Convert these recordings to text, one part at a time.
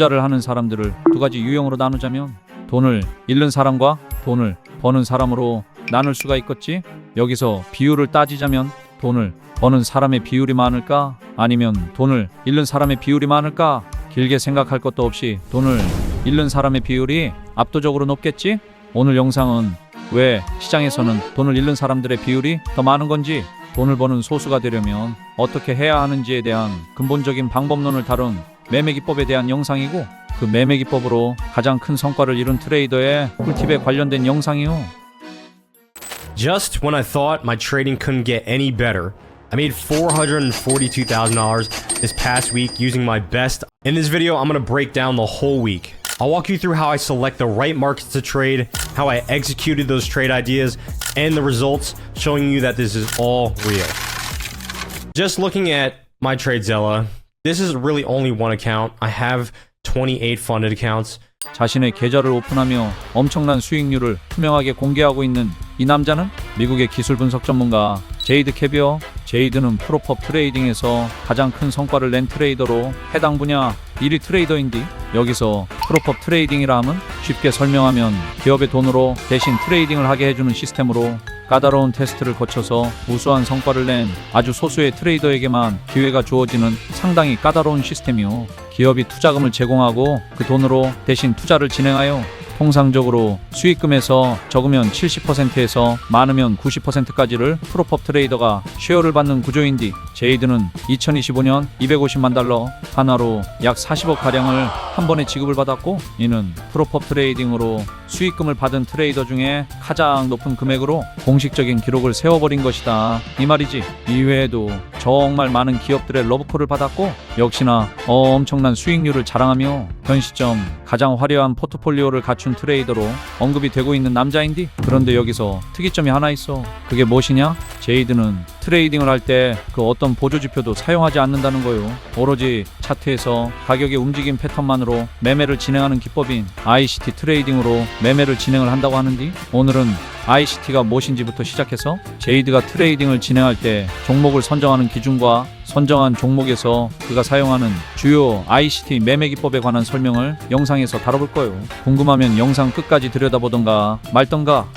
투자를 하는 사람들을 두 가지 유형으로 나누자면 돈을 잃는 사람과 돈을 버는 사람으로 나눌 수가 있겠지. 여기서 비율을 따지자면 돈을 버는 사람의 비율이 많을까? 아니면 돈을 잃는 사람의 비율이 많을까? 길게 생각할 것도 없이 돈을 잃는 사람의 비율이 압도적으로 높겠지? 오늘 영상은 왜 시장에서는 돈을 잃는 사람들의 비율이 더 많은 건지, 돈을 버는 소수가 되려면 어떻게 해야 하는지에 대한 근본적인 방법론을 다룬 매매기법에 대한 영상이고, 그 매매기법으로 가장 큰 성과를 이룬 트레이더의 꿀팁에 관련된 영상이요. Just when I thought my trading couldn't get any better, I made $442,000 this past week using my best. In this video, I'm going to break down the whole week. I'll walk you through how I select the right markets to trade, how I executed those trade ideas, and the results, showing you that this is all real. Just looking at my TradeZella, this is really only one account. I have 28 funded accounts. 자신의 계좌를 오픈하며 엄청난 수익률을 투명하게 공개하고 있는 이 남자는 미국의 기술 분석 전문가 제이드 캐비어. 제이드는 프로법 트레이딩에서 가장 큰 성과를 낸 트레이더로 해당 분야 1위 트레이더인데, 여기서 프로법 트레이딩이라 함은 쉽게 설명하면 기업의 돈으로 대신 트레이딩을 하게 해주는 시스템으로 까다로운 테스트를 거쳐서 우수한 성과를 낸 아주 소수의 트레이더에게만 기회가 주어지는 상당히 까다로운 시스템이요. 기업이 투자금을 제공하고 그 돈으로 대신 투자를 진행하여 통상적으로 수익금에서 적으면 70%에서 많으면 90%까지를 프로법 트레이더가 쉐어를 받는 구조인데, 제이드는 2025년 250만 달러, 한화로 약 40억 가량을 한 번에 지급을 받았고, 이는 프로법 트레이딩으로 수익금을 받은 트레이더 중에 가장 높은 금액으로 공식적인 기록을 세워버린 것이다, 이 말이지. 이외에도 정말 많은 기업들의 러브콜을 받았고, 역시나 엄청난 수익률을 자랑하며 현 시점 가장 화려한 포트폴리오를 갖춘 트레이더로 언급이 되고 있는 남자인데, 그런데 여기서 특이점이 하나 있어. 그게 무엇이냐? 제이드는 트레이딩을 할 때 그 어떤 보조지표도 사용하지 않는다는 거요. 오로지 차트에서 가격의 움직임 패턴만으로 매매를 진행하는 기법인 ICT 트레이딩으로 매매를 진행을 한다고 하는데, 오늘은 ICT가 무엇인지부터 시작해서 제이드가 트레이딩을 진행할 때 종목을 선정하는 기준과 선정한 종목에서 그가 사용하는 주요 ICT 매매 기법에 관한 설명을 영상에서 다뤄볼 거예요. 궁금하면 영상 끝까지 들여다보던가 말던가.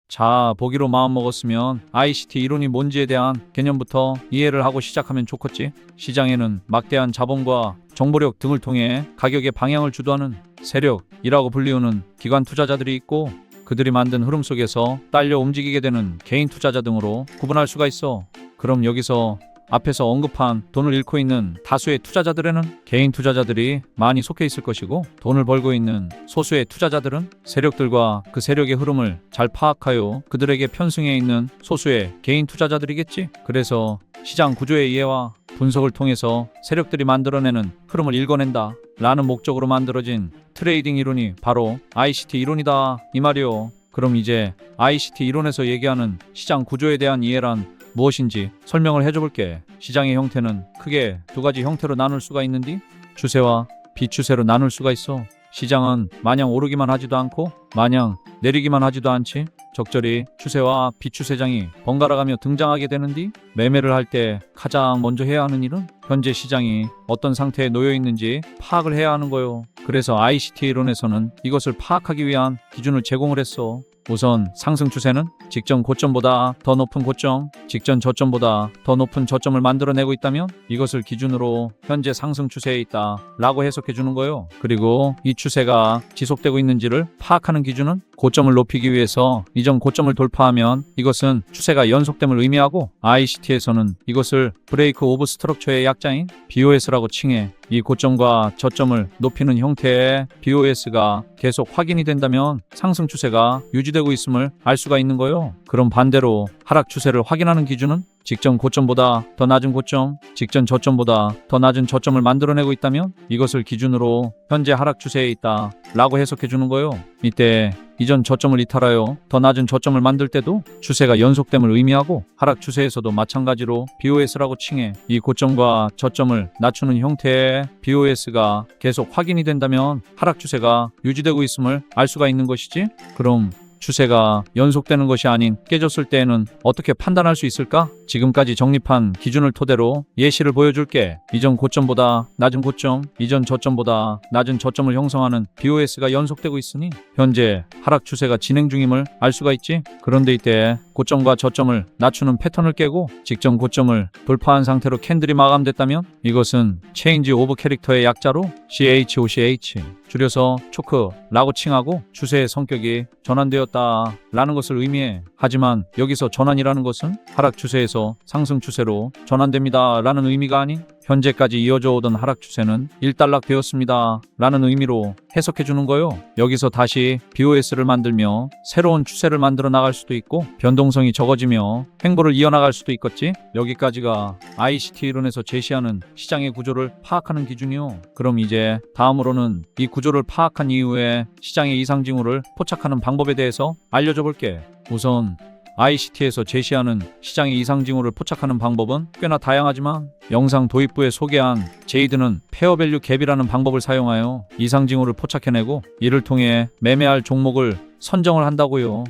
자, 보기로 마음먹었으면 ICT 이론이 뭔지에 대한 개념부터 이해를 하고 시작하면 좋겠지. 시장에는 막대한 자본과 정보력 등을 통해 가격의 방향을 주도하는 세력이라고 불리우는 기관 투자자들이 있고, 그들이 만든 흐름 속에서 딸려 움직이게 되는 개인 투자자 등으로 구분할 수가 있어. 그럼 여기서 앞에서 언급한 돈을 잃고 있는 다수의 투자자들에는 개인 투자자들이 많이 속해 있을 것이고, 돈을 벌고 있는 소수의 투자자들은 세력들과 그 세력의 흐름을 잘 파악하여 그들에게 편승해 있는 소수의 개인 투자자들이겠지. 그래서 시장 구조의 이해와 분석을 통해서 세력들이 만들어내는 흐름을 읽어낸다 라는 목적으로 만들어진 트레이딩 이론이 바로 ICT 이론이다, 이 말이요. 그럼 이제 ICT 이론에서 얘기하는 시장 구조에 대한 이해란 무엇인지 설명을 해줘볼게. 시장의 형태는 크게 두 가지 형태로 나눌 수가 있는데, 추세와 비추세로 나눌 수가 있어. 시장은 마냥 오르기만 하지도 않고 마냥 내리기만 하지도 않지. 적절히 추세와 비추세장이 번갈아가며 등장하게 되는데, 매매를 할 때 가장 먼저 해야 하는 일은 현재 시장이 어떤 상태에 놓여 있는지 파악을 해야 하는 거요. 그래서 ICT 이론에서는 이것을 파악하기 위한 기준을 제공을 했어. 우선 상승 추세는 직전 고점보다 더 높은 고점, 직전 저점보다 더 높은 저점을 만들어내고 있다면 이것을 기준으로 현재 상승 추세에 있다 라고 해석해 주는 거예요. 그리고 이 추세가 지속되고 있는지를 파악하는 기준은 고점을 높이기 위해서 이전 고점을 돌파하면 이것은 추세가 연속됨을 의미하고, ICT에서는 이것을 브레이크 오브 스트럭처의 약자인 BOS라고 칭해. 이 고점과 저점을 높이는 형태의 BOS가 계속 확인이 된다면 상승 추세가 유지되고 있음을 알 수가 있는 거예요. 그럼 반대로 하락 추세를 확인하는 기준은 직전 고점보다 더 낮은 고점, 직전 저점보다 더 낮은 저점을 만들어내고 있다면 이것을 기준으로 현재 하락 추세에 있다 라고 해석해 주는 거예요. 이때 이전 저점을 이탈하여 더 낮은 저점을 만들 때도 추세가 연속됨을 의미하고, 하락 추세에서도 마찬가지로 BOS라고 칭해. 이 고점과 저점을 낮추는 형태의 BOS가 계속 확인이 된다면 하락 추세가 유지되고 있음을 알 수가 있는 것이지. 그럼 추세가 연속되는 것이 아닌 깨졌을 때에는 어떻게 판단할 수 있을까? 지금까지 정립한 기준을 토대로 예시를 보여줄게. 이전 고점보다 낮은 고점, 이전 저점보다 낮은 저점을 형성하는 BOS가 연속되고 있으니 현재 하락 추세가 진행 중임을 알 수가 있지. 그런데 이때 고점과 저점을 낮추는 패턴을 깨고 직전 고점을 돌파한 상태로 캔들이 마감됐다면 이것은 체인지 오브 캐릭터의 약자로 CHOCH 줄여서 초크라고 칭하고 추세의 성격이 전환되었다 라는 것을 의미해. 하지만 여기서 전환이라는 것은 하락 추세에서 상승 추세로 전환됩니다 라는 의미가 아닌 현재까지 이어져 오던 하락 추세는 일단락 되었습니다 라는 의미로 해석해 주는 거요. 여기서 다시 BOS를 만들며 새로운 추세를 만들어 나갈 수도 있고 변동성이 적어지며 횡보를 이어나갈 수도 있겠지. 여기까지가 ICT 이론에서 제시하는 시장의 구조를 파악하는 기준이요. 그럼 이제 다음으로는 이 구조를 파악한 이후에 시장의 이상 징후를 포착하는 방법에 대해서 알려줘 볼게. 우선 ICT에서 제시하는 시장의 이상 징후를 포착하는 방법은 꽤나 다양하지만 영상 도입부에 소개한 제이드는 페어밸류 갭이라는 방법을 사용하여 이상 징후를 포착해내고 이를 통해 매매할 종목을 선정을 한다고요.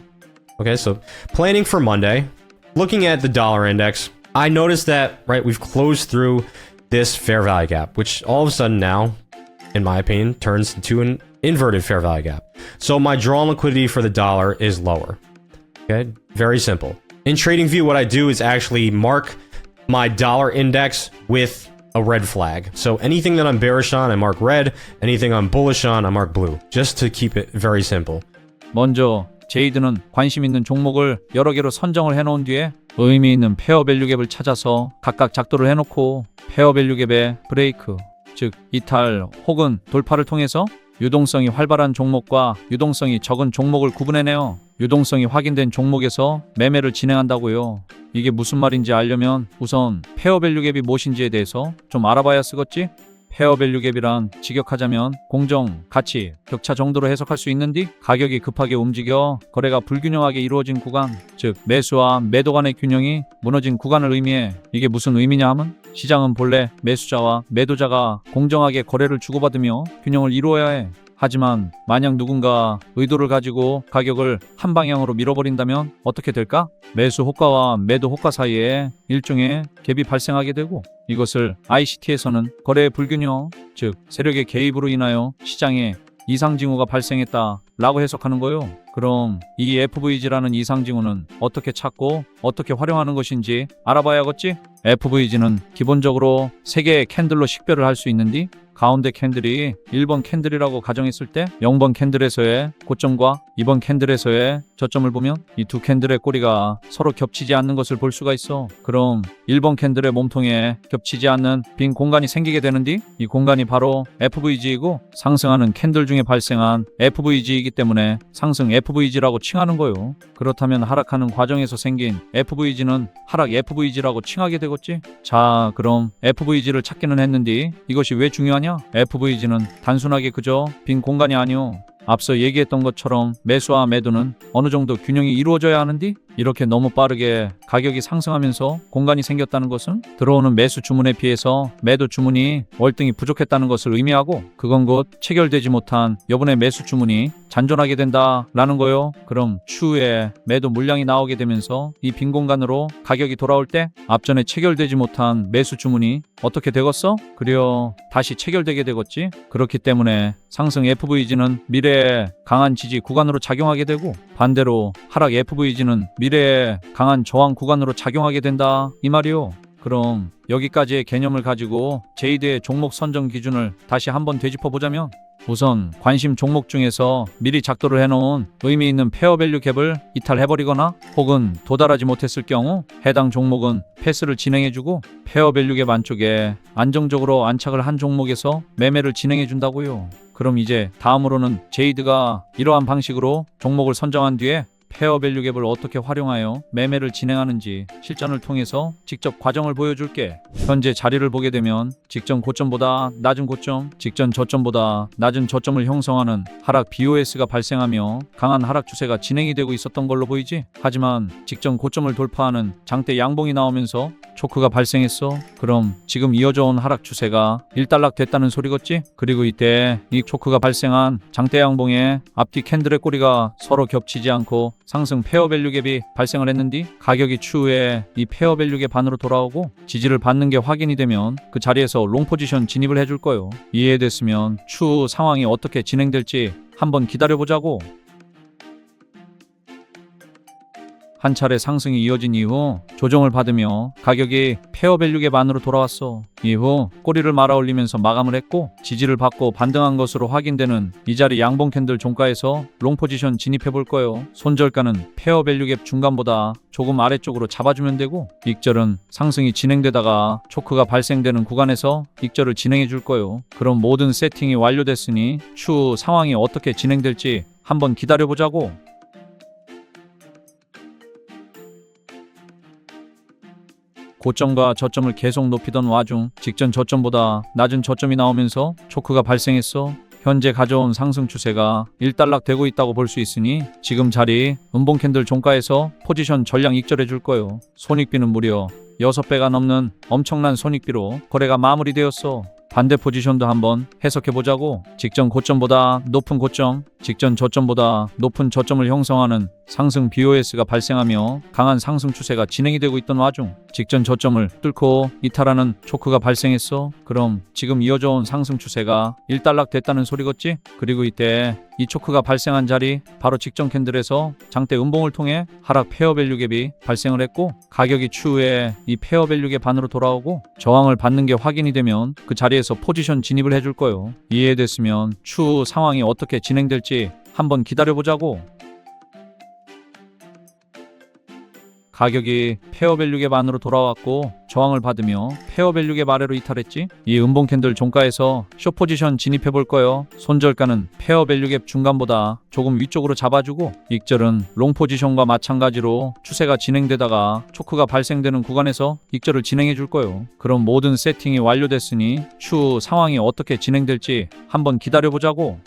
Okay, so planning for Monday, looking at the dollar index, I noticed that, right, we've closed through this fair value gap, which all of a sudden now, in my opinion, turns into an inverted fair value gap. So my drawn liquidity for the dollar is lower. Okay, very simple. In TradingView, what I do is actually mark my dollar index with a red flag. So anything that I'm bearish on, I mark red. Anything I'm bullish on, I mark blue. Just to keep it very simple. 먼저 제이드는 관심 있는 종목을 여러 개로 선정을 해놓은 뒤에 의미 있는 페어밸류 갭을 찾아서 각각 작도를 해놓고 페어밸류 갭의 브레이크, 즉 이탈 혹은 돌파를 통해서 유동성이 활발한 종목과 유동성이 적은 종목을 구분해내어 유동성이 확인된 종목에서 매매를 진행한다고요. 이게 무슨 말인지 알려면 우선 페어밸류 갭이 무엇인지에 대해서 좀 알아봐야 쓰겠지? 페어밸류 갭이란 직역하자면 공정, 가치, 격차 정도로 해석할 수 있는데 가격이 급하게 움직여 거래가 불균형하게 이루어진 구간, 즉 매수와 매도 간의 균형이 무너진 구간을 의미해. 이게 무슨 의미냐 하면 시장은 본래 매수자와 매도자가 공정하게 거래를 주고받으며 균형을 이루어야 해. 하지만 만약 누군가 의도를 가지고 가격을 한 방향으로 밀어버린다면 어떻게 될까? 매수 호가와 매도 호가 사이에 일종의 갭이 발생하게 되고 이것을 ICT에서는 거래의 불균형, 즉 세력의 개입으로 인하여 시장에 이상 징후가 발생했다 라고 해석하는 거요. 그럼 이 FVG라는 이상 징후는 어떻게 찾고 어떻게 활용하는 것인지 알아봐야겠지? FVG는 기본적으로 3개의 캔들로 식별을 할 수 있는데 가운데 캔들이 1번 캔들이라고 가정했을 때 0번 캔들에서의 고점과 2번 캔들에서의 저점을 보면 이 두 캔들의 꼬리가 서로 겹치지 않는 것을 볼 수가 있어. 그럼 1번 캔들의 몸통에 겹치지 않는 빈 공간이 생기게 되는데 이 공간이 바로 FVG이고 상승하는 캔들 중에 발생한 FVG이기 때문에 상승 FVG라고 칭하는 거요. 그렇다면 하락하는 과정에서 생긴 FVG는 하락 FVG라고 칭하게 되겠지? 자, 그럼 FVG를 찾기는 했는데 이것이 왜 중요하냐? FVG는 단순하게 그저 빈 공간이 아니오. 앞서 얘기했던 것처럼 매수와 매도는 어느 정도 균형이 이루어져야 하는데 이렇게 너무 빠르게 가격이 상승하면서 공간이 생겼다는 것은 들어오는 매수 주문에 비해서 매도 주문이 월등히 부족했다는 것을 의미하고 그건 곧 체결되지 못한 여분의 매수 주문이 잔존하게 된다라는 거요. 그럼 추후에 매도 물량이 나오게 되면서 이 빈 공간으로 가격이 돌아올 때 앞전에 체결되지 못한 매수 주문이 어떻게 되겠어? 그려 다시 체결되게 되겠지. 그렇기 때문에 상승 FVG는 미래에 강한 지지 구간으로 작용하게 되고 반대로 하락 FVG는 미래에 강한 저항 구간으로 작용하게 된다 이 말이요. 그럼 여기까지의 개념을 가지고 제이드의 종목 선정 기준을 다시 한번 되짚어 보자면 우선 관심 종목 중에서 미리 작도를 해놓은 의미 있는 페어밸류 갭을 이탈해버리거나 혹은 도달하지 못했을 경우 해당 종목은 패스를 진행해주고 페어밸류 갭 안쪽에 안정적으로 안착을 한 종목에서 매매를 진행해준다고요. 그럼 이제 다음으로는 제이드가 이러한 방식으로 종목을 선정한 뒤에 페어밸류 갭을 어떻게 활용하여 매매를 진행하는지 실전을 통해서 직접 과정을 보여줄게. 현재 자리를 보게 되면 직전 고점보다 낮은 고점, 직전 저점보다 낮은 저점을 형성하는 하락 BOS가 발생하며 강한 하락 추세가 진행이 되고 있었던 걸로 보이지? 하지만 직전 고점을 돌파하는 장대 양봉이 나오면서 초크가 발생했어. 그럼 지금 이어져온 하락 추세가 일단락 됐다는 소리겠지? 그리고 이때 이 초크가 발생한 장대 양봉의 앞뒤 캔들의 꼬리가 서로 겹치지 않고 상승 페어 밸류 갭이 발생을 했는데 가격이 추후에 이 페어 밸류 갭 반으로 돌아오고 지지를 받는 게 확인이 되면 그 자리에서 롱 포지션 진입을 해줄 거예요. 이해됐으면 추후 상황이 어떻게 진행될지 한번 기다려보자고. 한 차례 상승이 이어진 이후 조정을 받으며 가격이 페어 밸류 갭 안으로 돌아왔어. 이후 꼬리를 말아 올리면서 마감을 했고 지지를 받고 반등한 것으로 확인되는 이 자리 양봉 캔들 종가에서 롱 포지션 진입해 볼 거예요. 손절가는 페어 밸류 갭 중간보다 조금 아래쪽으로 잡아주면 되고 익절은 상승이 진행되다가 초크가 발생되는 구간에서 익절을 진행해 줄 거예요. 그럼 모든 세팅이 완료됐으니 추후 상황이 어떻게 진행될지 한번 기다려 보자고. 고점과 저점을 계속 높이던 와중 직전 저점보다 낮은 저점이 나오면서 초크가 발생했어. 현재 가져온 상승 추세가 일단락되고 있다고 볼 수 있으니 지금 자리 음봉 캔들 종가에서 포지션 전량 익절해 줄 거예요. 손익비는 무려 6배가 넘는 엄청난 손익비로 거래가 마무리되었어. 반대 포지션도 한번 해석해 보자고. 직전 고점보다 높은 고점, 직전 저점보다 높은 저점을 형성하는 상승 BOS가 발생하며 강한 상승 추세가 진행이 되고 있던 와중 직전 저점을 뚫고 이탈하는 초크가 발생했어. 그럼 지금 이어져온 상승 추세가 일단락 됐다는 소리겠지? 그리고 이때 이 초크가 발생한 자리 바로 직전 캔들에서 장대 음봉을 통해 하락 페어 밸류 갭이 발생을 했고 가격이 추후에 이 페어 밸류 갭 반으로 돌아오고 저항을 받는 게 확인이 되면 그 자리에서 포지션 진입을 해줄 거예요. 이해됐으면 추후 상황이 어떻게 진행될지 한번 기다려보자고. 가격이 페어 밸류 갭 안으로 돌아왔고 저항을 받으며 페어 밸류 갭 아래로 이탈했지? 이 음봉 캔들 종가에서 숏 포지션 진입해 볼 거예요. 손절가는 페어 밸류 갭 중간보다 조금 위쪽으로 잡아주고 익절은 롱 포지션과 마찬가지로 추세가 진행되다가 초크가 발생되는 구간에서 익절을 진행해 줄 거예요. 그럼 모든 세팅이 완료됐으니 추후 상황이 어떻게 진행될지 한번 기다려 보자고.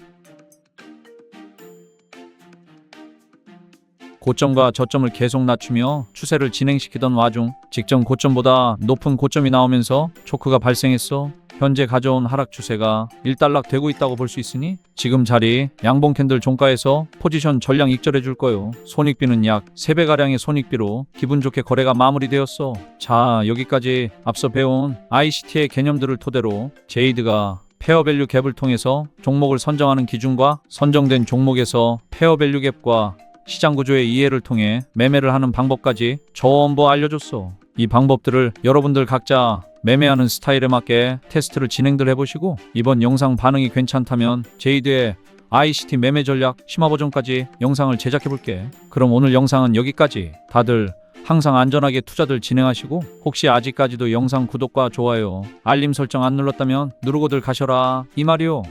고점과 저점을 계속 낮추며 추세를 진행시키던 와중 직전 고점보다 높은 고점이 나오면서 초크가 발생했어. 현재 가져온 하락 추세가 일단락되고 있다고 볼 수 있으니 지금 자리 양봉 캔들 종가에서 포지션 전량 익절해 줄 거예요. 손익비는 약 3배가량의 손익비로 기분 좋게 거래가 마무리되었어. 자, 여기까지 앞서 배운 ICT의 개념들을 토대로 제이드가 페어 밸류 갭을 통해서 종목을 선정하는 기준과 선정된 종목에서 페어 밸류 갭과 시장 구조의 이해를 통해 매매를 하는 방법까지 전부 알려줬어. 이 방법들을 여러분들 각자 매매하는 스타일에 맞게 테스트를 진행들 해보시고 이번 영상 반응이 괜찮다면 제이드의 ICT 매매 전략 심화 버전까지 영상을 제작해볼게. 그럼 오늘 영상은 여기까지. 다들 항상 안전하게 투자들 진행하시고 혹시 아직까지도 영상 구독과 좋아요, 알림 설정 안 눌렀다면 누르고들 가셔라 이 말이요.